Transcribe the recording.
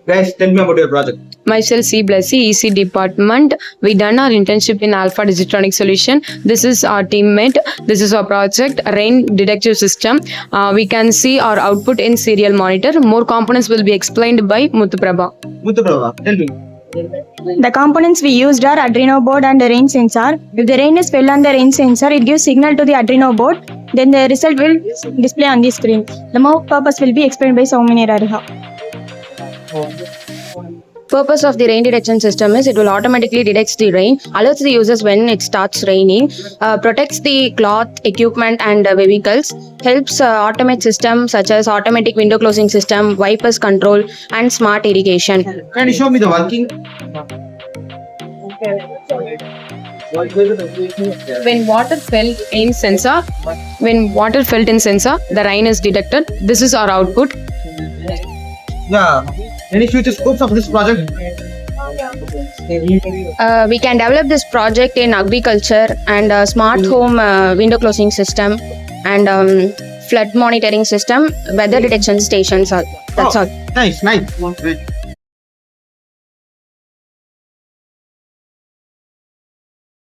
Guys, tell me about your project. Myself, C. Blessy, EC department. We done our internship in Alpha Digitronix solution. This is our teammate. This is our project, rain detective system. We can see our output in serial monitor. More components will be explained by Muthuprabha. Muthuprabha, tell me. The components we used are Arduino board and the rain sensor. If the rain is fell on the rain sensor, it gives signal to the Arduino board. Then the result will display on the screen. The more purpose will be explained by Soumini Rariha. Purpose of the rain detection system is it will automatically detect the rain, alerts the users when it starts raining, protects the cloth, equipment and vehicles, helps automate systems such as automatic window closing system, wipers control and smart irrigation. Can you show me the working? When water felt in sensor, the rain is detected. This is our output. Yeah. Any future scopes of this project? We can develop this project in agriculture and smart home window closing system and flood monitoring system, weather detection stations. That's all. Nice.